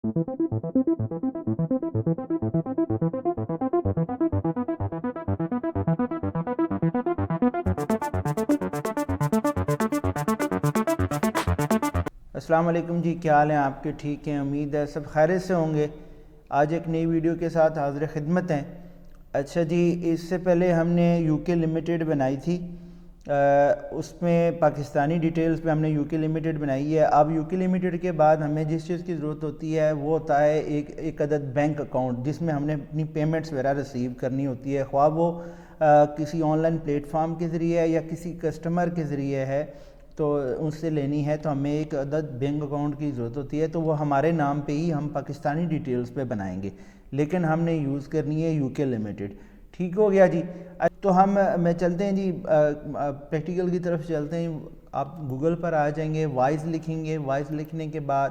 السلام علیکم جی، کیا حال ہیں آپ کے؟ ٹھیک ہیں، امید ہے سب خیریت سے ہوں گے۔ آج ایک نئی ویڈیو کے ساتھ حاضر خدمت ہیں۔ اچھا جی، اس سے پہلے ہم نے یو کے لمیٹڈ بنائی تھی، اس میں پاکستانی ڈیٹیلز پہ ہم نے یو کے لمیٹڈ بنائی ہے۔ اب یو کے لمیٹڈ کے بعد ہمیں جس چیز کی ضرورت ہوتی ہے وہ ہوتا ہے ایک عدد بینک اکاؤنٹ، جس میں ہم نے اپنی پیمنٹس وغیرہ ریسیو کرنی ہوتی ہے، خواہ وہ کسی آن لائن پلیٹ فارم کے ذریعے یا کسی کسٹمر کے ذریعے ہے تو ان سے لینی ہے، تو ہمیں ایک عدد بینک اکاؤنٹ کی ضرورت ہوتی ہے، تو وہ ہمارے نام پہ ہی ہم پاکستانی ڈیٹیلز پہ بنائیں گے، لیکن ہم نے یوز کرنی ہے یو کے لمیٹڈ۔ ٹھیک ہو گیا جی؟ تو میں چلتے ہیں جی، پریکٹیکل کی طرف چلتے ہیں۔ آپ گوگل پر آ جائیں گے، وائز لکھیں گے، وائز لکھنے کے بعد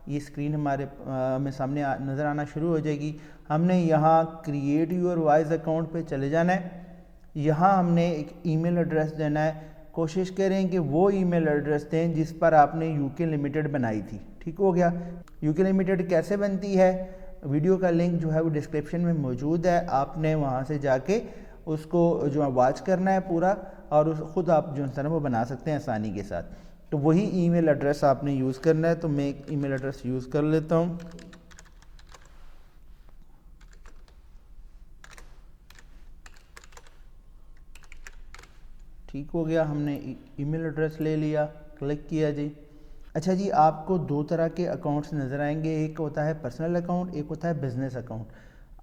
یہ اسکرین ہمیں سامنے نظر آنا شروع ہو جائے گی۔ ہم نے یہاں کریٹ یور وائز اکاؤنٹ پہ چلے جانا ہے۔ یہاں ہم نے ایک ای میل ایڈریس دینا ہے۔ کوشش کریں کہ وہ ای میل ایڈریس دیں جس پر آپ نے یو کے لمیٹڈ بنائی تھی۔ ٹھیک ہو گیا؟ یو کے لمیٹڈ کیسے بنتی ہے، ویڈیو کا لنک جو ہے وہ ڈسکرپشن میں موجود ہے، آپ نے وہاں سے جا کے اس کو جو ہے واچ کرنا ہے پورا، اور خود آپ جو ہے وہ بنا سکتے ہیں آسانی کے ساتھ۔ تو وہی ای میل ایڈریس آپ نے یوز کرنا ہے، تو میں ایک ای میل ایڈریس یوز کر لیتا ہوں۔ ٹھیک ہو گیا، ہم نے ای میل ایڈریس لے لیا، کلک کیا جی۔ اچھا جی، آپ کو دو طرح کے اکاؤنٹس نظر آئیں گے، ایک ہوتا ہے پرسنل اکاؤنٹ، ایک ہوتا ہے بزنس اکاؤنٹ۔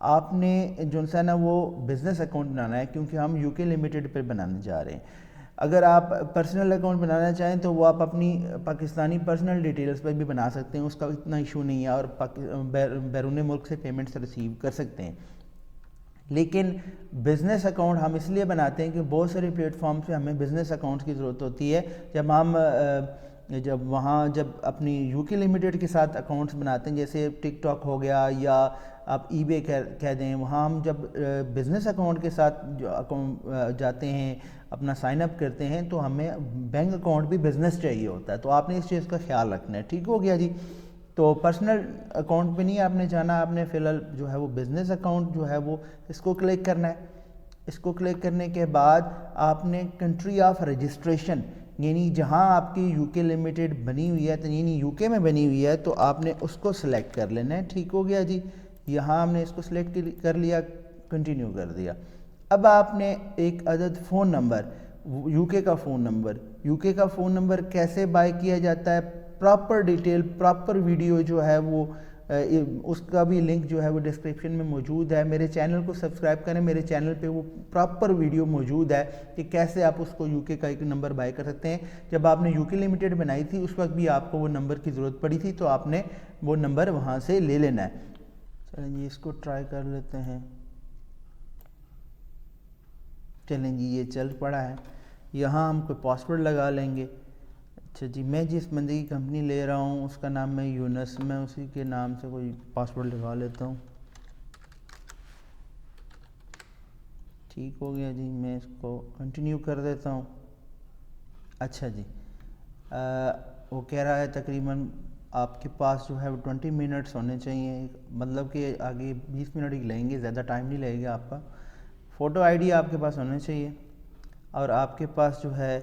آپ نے جو ہے نا وہ بزنس اکاؤنٹ بنانا ہے، کیونکہ ہم یو کے لمیٹڈ پہ بنانے جا رہے ہیں۔ اگر آپ پرسنل اکاؤنٹ بنانا چاہیں تو وہ آپ اپنی پاکستانی پرسنل ڈیٹیلز پہ بھی بنا سکتے ہیں، اس کا اتنا ایشو نہیں ہے، اور بیرون ملک سے پیمنٹس ریسیو کر سکتے ہیں۔ لیکن بزنس اکاؤنٹ ہم اس لیے بناتے ہیں کہ بہت سارے پلیٹ فارم پہ ہمیں بزنس اکاؤنٹ کی ضرورت ہوتی ہے، جب اپنی یو کے لمیٹڈ کے ساتھ اکاؤنٹس بناتے ہیں، جیسے ٹک ٹاک ہو گیا یا آپ ای بے کہہ دیں، وہاں ہم جب بزنس اکاؤنٹ کے ساتھ جاتے ہیں، اپنا سائن اپ کرتے ہیں، تو ہمیں بینک اکاؤنٹ بھی بزنس چاہیے ہوتا ہے، تو آپ نے اس چیز کا خیال رکھنا ہے۔ ٹھیک ہو گیا جی؟ تو پرسنل اکاؤنٹ پہ نہیں آپ نے جانا، آپ نے فی الحال جو ہے وہ بزنس اکاؤنٹ جو ہے وہ اس کو کلک کرنا ہے۔ اس کو کلک کرنے کے بعد آپ نے کنٹری آف رجسٹریشن، یعنی جہاں آپ کی یو کے لمیٹڈ بنی ہوئی ہے، یعنی یو کے میں بنی ہوئی ہے، تو آپ نے اس کو سلیکٹ کر لینا ہے۔ ٹھیک ہو گیا جی؟ یہاں ہم نے اس کو سلیکٹ کر لیا، کنٹینیو کر دیا۔ اب آپ نے ایک عدد فون نمبر، یو کے کا فون نمبر، یو کے کا فون نمبر کیسے بائی کیا جاتا ہے، پراپر ڈیٹیل، پراپر ویڈیو جو ہے وہ اس کا بھی لنک جو ہے وہ ڈسکرپشن میں موجود ہے۔ میرے چینل کو سبسکرائب کریں، میرے چینل پہ وہ پراپر ویڈیو موجود ہے کہ کیسے آپ اس کو یو کے کا ایک نمبر بائی کر سکتے ہیں۔ جب آپ نے یو کے لمیٹڈ بنائی تھی اس وقت بھی آپ کو وہ نمبر کی ضرورت پڑی تھی، تو آپ نے وہ نمبر وہاں سے لے لینا ہے۔ چلیں جی، اس کو ٹرائی کر لیتے ہیں۔ چلیں جی، یہ چل پڑا ہے۔ یہاں ہم کوئی پاسورڈ لگا لیں گے۔ اچھا جی، میں جس بندے کی کمپنی لے رہا ہوں اس کا نام ہے یونس، میں اسی کے نام سے کوئی پاسورڈ لگا لیتا ہوں۔ ٹھیک ہو گیا جی، میں اس کو کنٹینیو کر دیتا ہوں۔ اچھا جی، وہ کہہ رہا ہے تقریباً آپ کے پاس جو ہے وہ 20 منٹس ہونے چاہیے، مطلب کہ آگے 20 منٹ ہی لیں گے، زیادہ ٹائم نہیں لگے گا آپ کا۔ فوٹو آئی ڈی آپ کے پاس ہونے چاہیے، اور آپ کے پاس جو ہے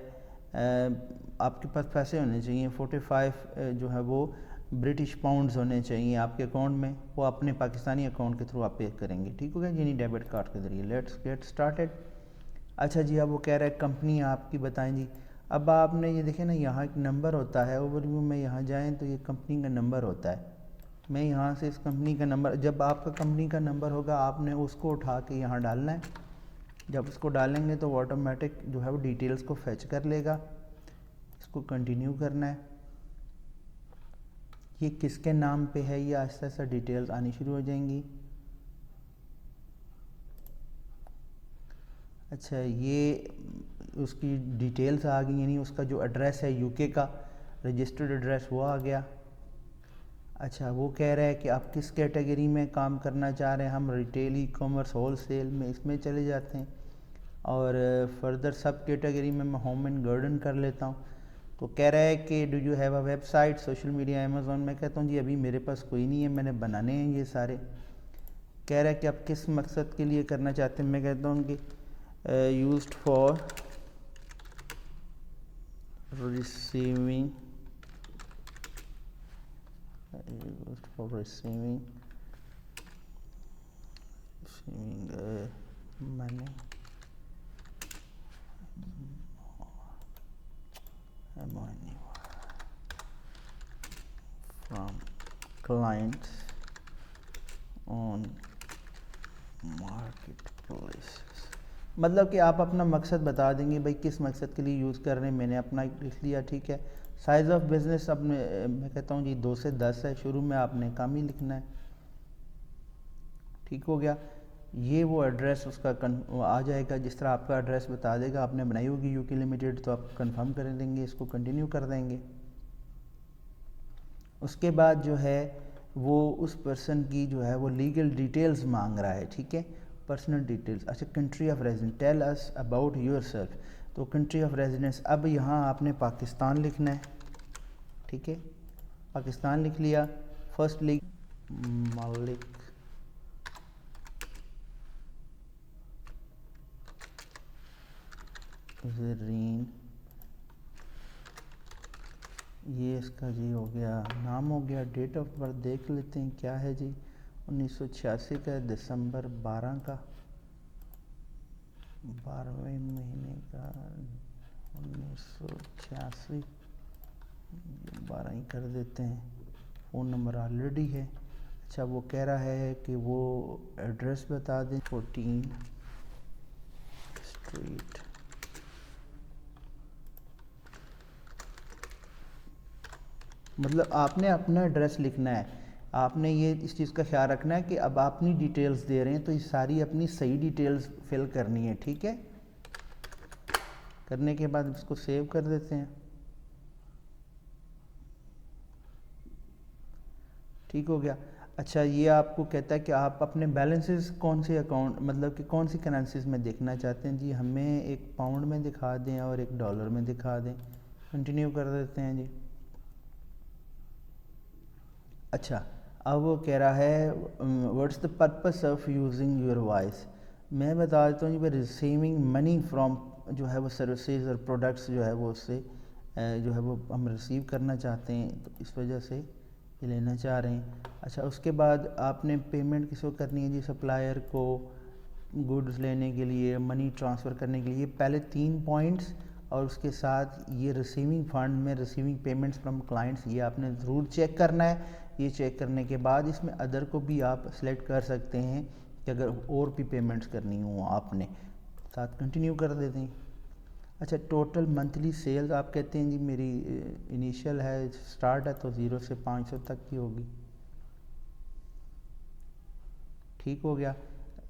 آپ کے پاس پیسے ہونے چاہیے، 45 جو ہے وہ برٹش پاؤنڈز ہونے چاہیے آپ کے اکاؤنٹ میں، وہ اپنے پاکستانی اکاؤنٹ کے تھرو آپ پے کریں گے۔ ٹھیک ہو گیا، یعنی ڈیبٹ کارڈ کے ذریعے۔ Let's get started. اچھا جی، اب وہ کہہ رہا ہے کمپنی آپ کی بتائیں جی۔ اب آپ نے یہ دیکھیں نا، یہاں ایک نمبر ہوتا ہے، اوور ویو میں یہاں جائیں تو یہ کمپنی کا نمبر ہوتا ہے۔ میں یہاں سے اس کمپنی کا نمبر، جب آپ کا کمپنی کا نمبر ہوگا آپ نے اس کو اٹھا کے یہاں ڈالنا ہے۔ جب اس کو ڈالیں گے تو وہ آٹومیٹک جو ہے وہ ڈیٹیلز کو فیچ کر لے گا۔ اس کو کنٹینیو کرنا ہے۔ یہ کس کے نام پہ ہے، یہ آہستہ آہستہ ڈیٹیلز آنی شروع ہو جائیں گی۔ اچھا، یہ اس کی ڈیٹیلز آ گئی، یعنی اس کا جو ایڈریس ہے یو کے کا رجسٹرڈ ایڈریس وہ آ گیا۔ اچھا، وہ کہہ رہا ہے کہ آپ کس کیٹیگری میں کام کرنا چاہ رہے ہیں، ہم retail, e commerce, wholesale میں اس میں چلے جاتے ہیں، اور فردر سب کیٹیگری میں ہوم اینڈ گارڈن کر لیتا ہوں۔ تو کہہ رہا ہے کہ do you have a website social media Amazon. میں کہتا ہوں جی ابھی میرے پاس کوئی نہیں ہے, میں نے بنانے ہیں یہ سارے. کہہ رہا ہے کہ آپ کس مقصد کے لیے کرنا چاہتے ہیں. میں کہتا ہوں کہ used for receiving money from clients on marketplaces. مطلب کہ آپ اپنا مقصد بتا دیں گے بھائی کس مقصد کے لیے یوز کر رہے ہیں. میں نے اپنا لکھ لیا, ٹھیک ہے. سائز آف بزنس اپنے میں کہتا ہوں جی 2 سے 10 ہے. شروع میں آپ نے کم ہی لکھنا ہے, ٹھیک ہو گیا. یہ وہ ایڈریس اس کا آ جائے گا جس طرح آپ کا ایڈریس بتا دے گا. آپ نے بنائی ہوگی یو کے لمیٹڈ, تو آپ کنفرم کر دیں گے, اس کو کنٹینیو کر دیں گے. اس کے بعد جو ہے وہ اس پرسن کی جو ہے وہ لیگل ڈیٹیلز مانگ رہا ہے, ٹھیک ہے. Personal details. اچھا, country of residence, tell us about yourself. تو کنٹری آف ریزیڈنس, اب یہاں آپ نے پاکستان لکھنا ہے, ٹھیک ہے. پاکستان لکھ لیا. فرسٹ مالک زرین, یہ اس کا جی ہو گیا, نام ہو گیا. ڈیٹ آف برتھ دیکھ لیتے ہیں کیا ہے جی. 1986 کا, دسمبر 12 کا, 12ویں مہینے کا 1986. 12 ہی کر دیتے ہیں. فون نمبر آلریڈی ہے. اچھا, وہ کہہ رہا ہے کہ وہ ایڈریس بتا دیں. 14 اسٹریٹ, مطلب آپ نے اپنا ایڈریس لکھنا ہے. آپ نے یہ اس چیز کا خیال رکھنا ہے کہ اب آپ اپنی ڈیٹیلز دے رہے ہیں تو یہ ساری اپنی صحیح ڈیٹیلز فل کرنی ہے, ٹھیک ہے. کرنے کے بعد اس کو سیو کر دیتے ہیں, ٹھیک ہو گیا. اچھا, یہ آپ کو کہتا ہے کہ آپ اپنے بیلنسز کون سے اکاؤنٹ مطلب کہ کون سی کرنسیز میں دیکھنا چاہتے ہیں. جی ہمیں ایک پاؤنڈ میں دکھا دیں اور ایک ڈالر میں دکھا دیں. کنٹینیو کر دیتے ہیں جی. اچھا, اب وہ کہہ رہا ہے what's the purpose of using your voice. میں بتا دیتا ہوں جی بھائی ریسیونگ منی فرام جو ہے وہ سروسز اور پروڈکٹس جو ہے وہ اس سے جو ہے وہ ہم ریسیو کرنا چاہتے ہیں, تو اس وجہ سے یہ لینا چاہ رہے ہیں. اچھا, اس کے بعد آپ نے پیمنٹ کس کو کرنی ہے جی. سپلائر کو گوڈز لینے کے لیے, منی ٹرانسفر کرنے کے لیے. پہلے 3 پوائنٹس اور اس کے ساتھ یہ ریسیونگ فنڈ میں ریسیونگ پیمنٹس فرام کلائنٹس, یہ آپ نے ضرور چیک کرنا ہے. یہ چیک کرنے کے بعد اس میں ادر کو بھی آپ سلیکٹ کر سکتے ہیں کہ اگر اور بھی پیمنٹس کرنی ہوں آپ نے, ساتھ کنٹینیو کر دیتے ہیں. اچھا, ٹوٹل منتھلی سیلز آپ کہتے ہیں جی میری انیشیل ہے, سٹارٹ ہے تو 0 سے 500 تک کی ہوگی, ٹھیک ہو گیا.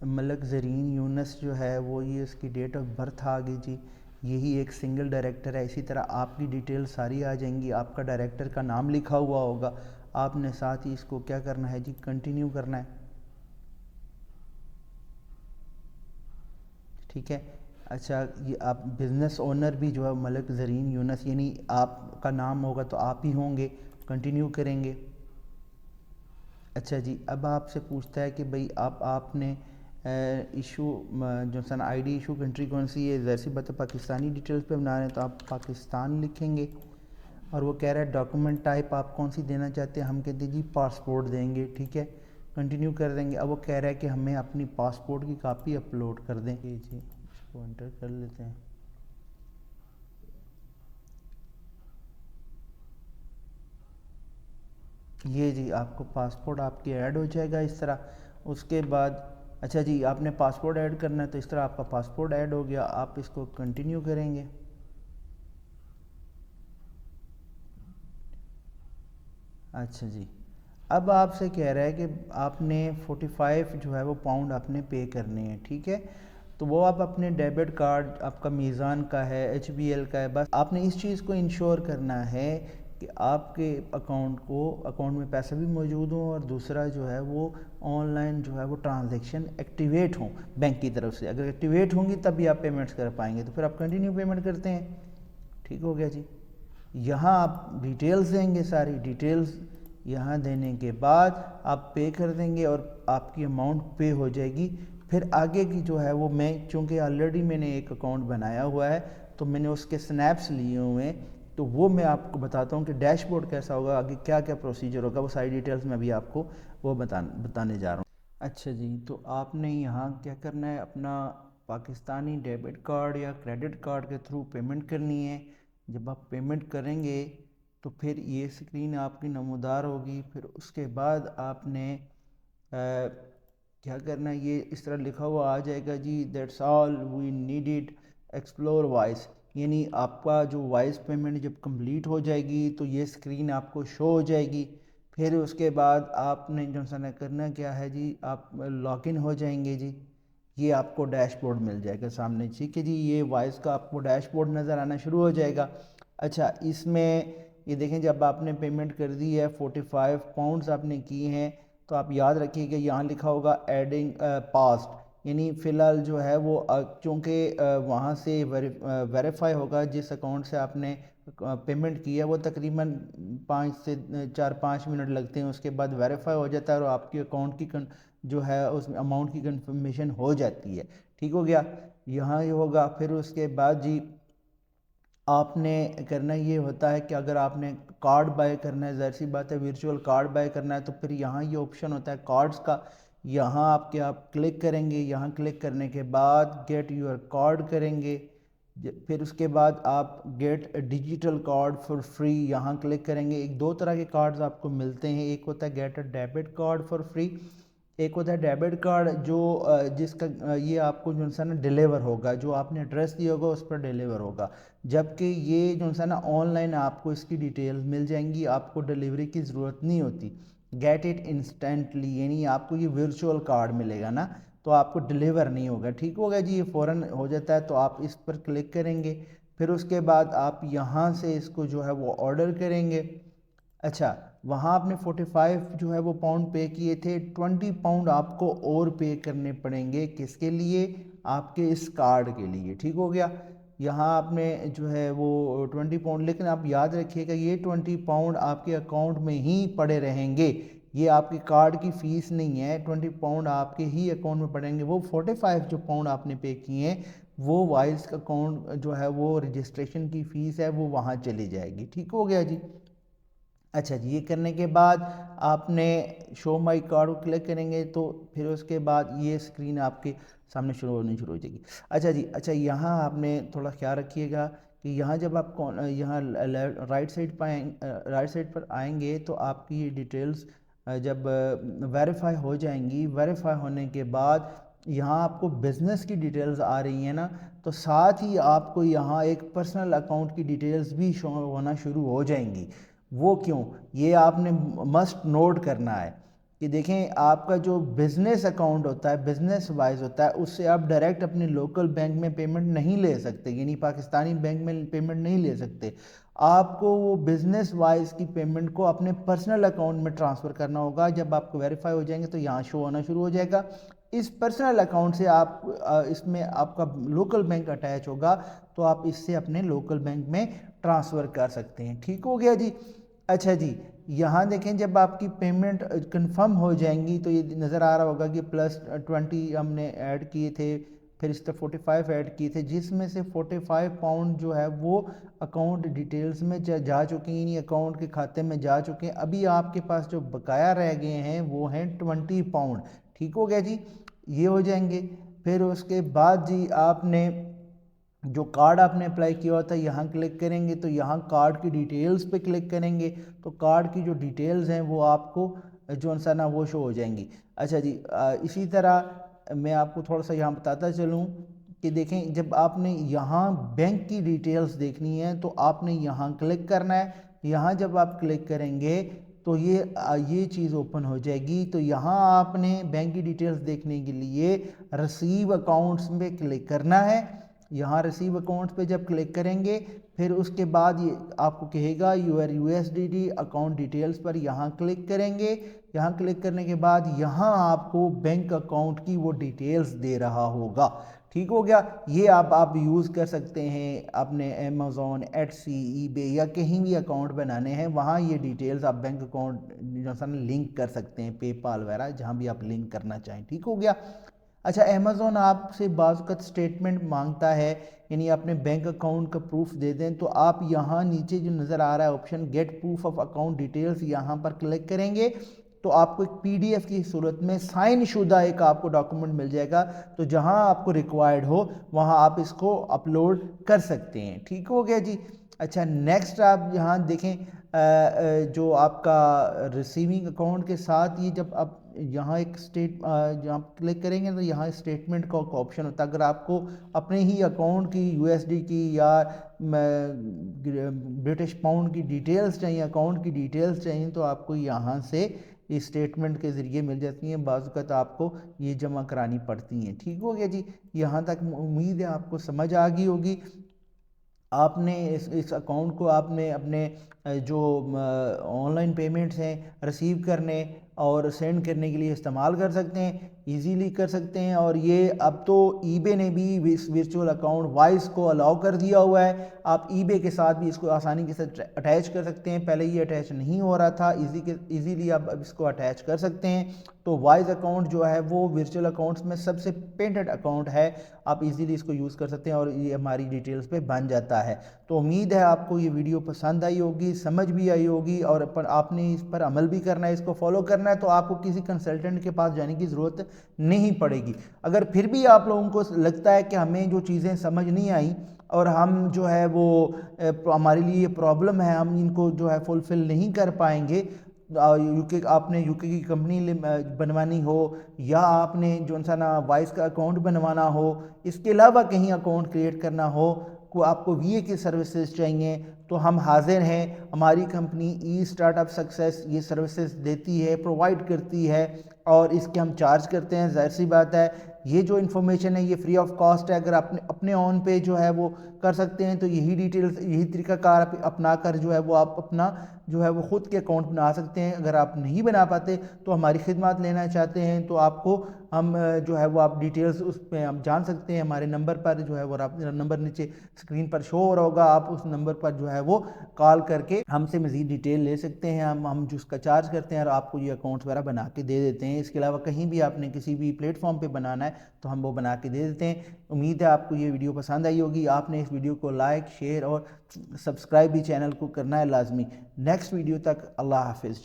ملک زرین یونس جو ہے وہ یہ اس کی ڈیٹ آف برتھ آ گئی جی. یہی ایک سنگل ڈائریکٹر ہے. اسی طرح آپ کی ڈیٹیل ساری آ جائیں گی. آپ کا ڈائریکٹر کا نام لکھا ہوا ہوگا. آپ نے ساتھ ہی اس کو کیا کرنا ہے جی, کنٹینیو کرنا ہے, ٹھیک ہے. اچھا, یہ آپ بزنس اونر بھی جو ہے ملک زرین یونس, یعنی آپ کا نام ہوگا تو آپ ہی ہوں گے. کنٹینیو کریں گے. اچھا جی, اب آپ سے پوچھتا ہے کہ بھئی آپ نے ایشو جو سن آئی ڈی ایشو کنٹری کون سی ہے. ظاہر سی بات ہے پاکستانی ڈیٹیلز پہ بنا رہے ہیں تو آپ پاکستان لکھیں گے. اور وہ کہہ رہا ہے ڈاکومنٹ ٹائپ آپ کون سی دینا چاہتے ہیں. ہم کہتے ہیں جی پاسپورٹ دیں گے, ٹھیک ہے. کنٹینیو کر دیں گے. اب وہ کہہ رہا ہے کہ ہمیں اپنی پاسپورٹ کی کاپی اپلوڈ کر دیں. جی اس کو انٹر کر لیتے ہیں. یہ جی آپ کو پاسپورٹ آپ کی ایڈ ہو جائے گا اس طرح. اس کے بعد اچھا جی, آپ نے پاسپورٹ ایڈ کرنا ہے تو اس طرح آپ کا پاسپورٹ ایڈ ہو گیا. آپ اس کو کنٹینیو کریں گے. اچھا جی, اب آپ سے کہہ رہا ہے کہ آپ نے 45 جو ہے وہ پاؤنڈ آپ نے پے کرنے ہیں, ٹھیک ہے. تو وہ آپ اپنے ڈیبٹ کارڈ آپ کا میزان کا ہے, ایچ بی ایل کا ہے, بس آپ نے اس چیز کو انشور کرنا ہے کہ آپ کے اکاؤنٹ میں پیسے بھی موجود ہوں, اور دوسرا جو ہے وہ آن لائن جو ہے وہ ٹرانزیکشن ایکٹیویٹ ہوں بینک کی طرف سے. اگر ایکٹیویٹ ہوں گی تب بھی آپ پیمنٹس کر پائیں گے. تو پھر آپ کنٹینیو پیمنٹ کرتے ہیں, ٹھیک ہو گیا جی. یہاں آپ ڈیٹیلز دیں گے، ساری ڈیٹیلز یہاں دینے کے بعد آپ پے کر دیں گے اور آپ کی اماؤنٹ پے ہو جائے گی۔ پھر آگے کی جو ہے وہ میں چونکہ آلریڈی میں نے ایک اکاؤنٹ بنایا ہوا ہے تو میں نے اس کے سنیپس لیے ہوئے ہیں، تو وہ میں آپ کو بتاتا ہوں کہ ڈیش بورڈ کیسا ہوگا، آگے کیا کیا پروسیجر ہوگا، وہ ساری ڈیٹیلز میں بھی آپ کو وہ بتانے جا رہا ہوں۔ اچھا جی، تو آپ نے یہاں کیا کرنا ہے، اپنا پاکستانی ڈیبٹ کارڈ یا کریڈٹ کارڈ کے تھرو پیمنٹ کرنی ہے۔ جب آپ پیمنٹ کریں گے تو پھر یہ اسکرین آپ کی نمودار ہوگی، پھر اس کے بعد آپ نے کیا کرنا ہے، یہ اس طرح لکھا ہوا آ جائے گا جی that's all we needed explore voice, یعنی آپ کا جو وائس پیمنٹ جب کمپلیٹ ہو جائے گی تو یہ اسکرین آپ کو شو ہو جائے گی۔ پھر اس کے بعد آپ نے جو سنا کرنا کیا ہے جی، آپ لاگ ان ہو جائیں گے جی، یہ آپ کو ڈیش بورڈ مل جائے گا سامنے، ٹھیک ہے جی، یہ وائس کا آپ کو ڈیش بورڈ نظر آنا شروع ہو جائے گا۔ اچھا، اس میں یہ دیکھیں جب آپ نے پیمنٹ کر دی ہے 45 پاؤنڈز آپ نے کی ہیں، تو آپ یاد رکھیے کہ یہاں لکھا ہوگا ایڈنگ پاسٹ، یعنی فی الحال جو ہے وہ چونکہ وہاں سے ویریفائی ہوگا جس اکاؤنٹ سے آپ نے پیمنٹ کی ہے، وہ تقریباً 5 منٹ لگتے ہیں، اس کے بعد ویریفائی ہو جاتا ہے اور آپ کے اکاؤنٹ کی جو ہے اس اماؤنٹ کی کنفرمیشن ہو جاتی ہے، ٹھیک ہو گیا، یہاں یہ ہوگا۔ پھر اس کے بعد جی آپ نے کرنا یہ ہوتا ہے کہ اگر آپ نے کارڈ بائی کرنا ہے، ظاہر سی بات ہے ورچوئل کارڈ بائی کرنا ہے، تو پھر یہاں یہ آپشن ہوتا ہے کارڈز کا، یہاں آپ کلک کریں گے، یہاں کلک کرنے کے بعد گیٹ یور کارڈ کریں گے، پھر اس کے بعد آپ get digital card for free یہاں کلک کریں گے۔ ایک دو طرح کے کارڈز آپ کو ملتے ہیں، ایک ہوتا ہے get a debit card for free, ایک ہوتا ہے ڈیبٹ کارڈ جو جس کا یہ آپ کو جو ہے نا ڈیلیور ہوگا، جو آپ نے ایڈریس دیا ہوگا اس پر ڈیلیور ہوگا، جبکہ یہ جو ہے نا آن لائن آپ کو اس کی ڈیٹیل مل جائیں گی، آپ کو ڈیلیوری کی ضرورت نہیں ہوتی، گیٹ اٹ انسٹنٹلی، یعنی آپ کو یہ ورچوئل کارڈ ملے گا نا، تو آپ کو ڈیلیور نہیں ہوگا، ٹھیک ہو گیا جی، یہ فوراً ہو جاتا ہے، تو آپ اس پر کلک کریں گے، پھر اس کے بعد آپ یہاں سے اس کو جو ہے وہ آرڈر کریں گے۔ اچھا، وہاں آپ نے 45 جو ہے وہ پاؤنڈ پے کیے تھے، 20 پاؤنڈ آپ کو اور پے کرنے پڑیں گے، کس کے لیے، آپ کے اس کارڈ کے لیے، ٹھیک ہو گیا، یہاں آپ نے جو ہے وہ 20 پاؤنڈ، لیکن آپ یاد رکھیے گا یہ 20 پاؤنڈ آپ کے اکاؤنٹ میں ہی پڑے رہیں گے، یہ آپ کی کارڈ کی فیس نہیں ہے، 20 پاؤنڈ آپ کے ہی اکاؤنٹ میں پڑیں گے، وہ 45 جو پاؤنڈ آپ نے پے کیے ہیں وہ وائس کا اکاؤنٹ جو ہے وہ رجسٹریشن کی فیس ہے وہ وہاں چلی جائے گی، ٹھیک ہو گیا جی۔ اچھا جی، یہ کرنے کے بعد آپ نے شو مائی کارڈ کو کلک کریں گے تو پھر اس کے بعد یہ اسکرین آپ کے سامنے شروع ہونی شروع ہو جائے گی۔ اچھا جی، اچھا یہاں آپ نے تھوڑا خیال رکھیے گا کہ یہاں جب آپ یہاں رائٹ سائڈ پر آئیں گے تو آپ کی یہ ڈیٹیلز جب ویریفائی ہو جائیں گی، ویریفائی ہونے کے بعد یہاں آپ کو بزنس کی ڈیٹیلز آ رہی ہیں نا، تو ساتھ ہی آپ کو یہاں ایک پرسنل اکاؤنٹ کی ڈیٹیلز بھی شو ہونا شروع ہو جائیں گی۔ وہ کیوں، یہ آپ نے مسٹ نوٹ کرنا ہے کہ دیکھیں آپ کا جو بزنس اکاؤنٹ ہوتا ہے، بزنس وائز ہوتا ہے، اس سے آپ ڈائریکٹ اپنے لوکل بینک میں پیمنٹ نہیں لے سکتے، یعنی پاکستانی بینک میں پیمنٹ نہیں لے سکتے، آپ کو وہ بزنس وائز کی پیمنٹ کو اپنے پرسنل اکاؤنٹ میں ٹرانسفر کرنا ہوگا۔ جب آپ کو ویریفائی ہو جائیں گے تو یہاں شو ہونا شروع ہو جائے گا، اس پرسنل اکاؤنٹ سے آپ اس میں آپ کا لوکل بینک اٹیچ ہوگا تو آپ اس سے اپنے لوکل بینک میں ٹرانسفر کر سکتے ہیں، ٹھیک ہو گیا جی۔ اچھا جی، یہاں دیکھیں جب آپ کی پیمنٹ کنفرم ہو جائیں گی تو یہ نظر آ رہا ہوگا کہ +20 ہم نے ایڈ کیے تھے، پھر اس طرح 45 ایڈ کیے تھے، جس میں سے 45 پاؤنڈ جو ہے وہ اکاؤنٹ ڈیٹیلز میں جا چکے ہیں، یعنی اکاؤنٹ کے کھاتے میں جا چکے ہیں، ابھی آپ کے پاس جو بقایا رہ گئے ہیں وہ ہیں 20 پاؤنڈ، ٹھیک ہو گیا جی، یہ ہو جائیں گے۔ پھر اس کے بعد جی آپ نے جو کارڈ آپ نے اپلائی کیا ہوتا ہے یہاں کلک کریں گے تو یہاں کارڈ کی ڈیٹیلز پہ کلک کریں گے تو کارڈ کی جو ڈیٹیلز ہیں وہ آپ کو جو ہے نا وہ شو ہو جائیں گی۔ اچھا جی، اسی طرح میں آپ کو تھوڑا سا یہاں بتاتا چلوں کہ دیکھیں جب آپ نے یہاں بینک کی ڈیٹیلز دیکھنی ہے تو آپ نے یہاں کلک کرنا ہے، یہاں جب آپ کلک کریں گے تو یہ چیز اوپن ہو جائے گی، تو یہاں آپ نے بینک کی ڈیٹیلز دیکھنے کے لیے ریسیو اکاؤنٹس میں کلک کرنا ہے، یہاں ریسیو اکاؤنٹ پہ جب کلک کریں گے پھر اس کے بعد یہ آپ کو کہے گا یور USDT اکاؤنٹ ڈیٹیلز پر یہاں کلک کریں گے، یہاں کلک کرنے کے بعد یہاں آپ کو بینک اکاؤنٹ کی وہ ڈیٹیلز دے رہا ہوگا، ٹھیک ہو گیا. یہ آپ یوز کر سکتے ہیں اپنے امیزون، ایٹسی، ای بے یا کہیں بھی اکاؤنٹ بنانے ہیں، وہاں یہ ڈیٹیلز آپ بینک اکاؤنٹ لنک کر سکتے ہیں، پے پال وغیرہ جہاں بھی آپ لنک کرنا چاہیں. ٹھیک ہو گیا. اچھا، امیزون آپ سے بعض اوقات اسٹیٹمنٹ مانگتا ہے، یعنی اپنے بینک اکاؤنٹ کا پروف دے دیں، تو آپ یہاں نیچے جو نظر آ رہا ہے option get proof of account details, یہاں پر کلک کریں گے تو آپ کو ایک پی ڈی ایف کی صورت میں سائن شدہ ایک آپ کو ڈاکومنٹ مل جائے گا. تو جہاں آپ کو ریکوائرڈ ہو وہاں آپ اس کو اپلوڈ کر سکتے ہیں. ٹھیک ہو گیا جی. اچھا، نیکسٹ آپ یہاں دیکھیں جو آپ کا ریسیونگ اکاؤنٹ کے ساتھ یہ جب آپ یہاں ایک جہاں کلک کریں گے تو یہاں اسٹیٹمنٹ کا آپشن ہوتا ہے. اگر آپ کو اپنے ہی اکاؤنٹ کی یو ایس ڈی کی یا برٹش پاؤنڈ کی ڈیٹیلز چاہیے، اکاؤنٹ کی ڈیٹیلز چاہیے، تو آپ کو یہاں سے اسٹیٹمنٹ کے ذریعے مل جاتی ہیں. بعض اوقات آپ کو یہ جمع کرانی پڑتی ہیں. ٹھیک ہو گیا جی. یہاں تک امید ہے آپ کو سمجھ آ گئی ہوگی. آپ نے اس اکاؤنٹ کو آپ نے اپنے جو آن لائن پیمنٹس ہیں ریسیو کرنے اور سینڈ کرنے کے لیے استعمال کر سکتے ہیں، ایزیلی کر سکتے ہیں. اور یہ اب تو ای بے نے بھی ورچوئل اکاؤنٹ وائس کو الاؤ کر دیا ہوا ہے. آپ ای بے کے ساتھ بھی اس کو آسانی کے ساتھ اٹیچ کر سکتے ہیں. پہلے یہ اٹیچ نہیں ہو رہا تھا، ایزیلی آپ اب اس کو اٹیچ کر سکتے ہیں. تو وائز اکاؤنٹ جو ہے وہ ورچوئل اکاؤنٹس میں سب سے پینٹڈ اکاؤنٹ ہے. آپ ایزیلی اس کو یوز کر سکتے ہیں اور یہ ہماری ڈیٹیلز پہ بن جاتا ہے. تو امید ہے آپ کو یہ ویڈیو پسند آئی ہوگی، سمجھ بھی آئی ہوگی، اور آپ نے اس پر عمل بھی کرنا ہے، اس کو فالو کرنا ہے. تو آپ کو کسی کنسلٹنٹ کے پاس جانے کی ضرورت نہیں پڑے گی. اگر پھر بھی آپ لوگوں کو لگتا ہے کہ ہمیں جو چیزیں سمجھ نہیں آئیں اور ہم جو ہے وہ ہمارے لیے یہ پرابلم ہے، ہم ان کو جو ہے فلفل نہیں کر پائیں گے، آپ نے یو کے کی کمپنی بنوانی ہو یا آپ نے جو انسان وائس کا اکاؤنٹ بنوانا ہو، اس کے علاوہ کہیں اکاؤنٹ کریٹ کرنا ہو، آپ کو وی اے کی سروسز چاہیے، تو ہم حاضر ہیں. ہماری کمپنی ای اسٹارٹ اپ سکسیس یہ سروسز دیتی ہے، پرووائڈ کرتی ہے، اور اس کے ہم چارج کرتے ہیں. ظاہر سی بات ہے یہ جو انفارمیشن ہے یہ فری آف کاسٹ ہے. اگر آپ اپنے آن پہ جو ہے وہ کر سکتے ہیں تو یہی ڈیٹیلز، یہی طریقہ کار اپنا کر جو ہے وہ آپ اپنا جو ہے وہ خود کے اکاؤنٹ بنا سکتے ہیں. اگر آپ نہیں بنا پاتے تو ہماری خدمات لینا چاہتے ہیں تو آپ کو ہم جو ہے وہ آپ ڈیٹیلز اس پہ ہم جان سکتے ہیں. ہمارے نمبر پر جو ہے وہ نمبر نیچے اسکرین پر شو ہو رہا ہوگا، آپ اس نمبر پر جو ہے وہ کال کر کے ہم سے مزید ڈیٹیل لے سکتے ہیں. ہم جو اس کا چارج کرتے ہیں اور آپ کو یہ اکاؤنٹس وغیرہ بنا کے دے دیتے ہیں. اس کے علاوہ کہیں بھی آپ نے کسی بھی پلیٹ فارم پہ بنانا ہے تو ہم وہ بنا کے دے دیتے ہیں. امید ہے آپ کو یہ ویڈیو پسند آئی ہوگی. آپ نے اس ویڈیو کو لائک، شیئر اور سبسکرائب بھی چینل کو کرنا ہے لازمی. نیکسٹ ویڈیو تک اللہ حافظ.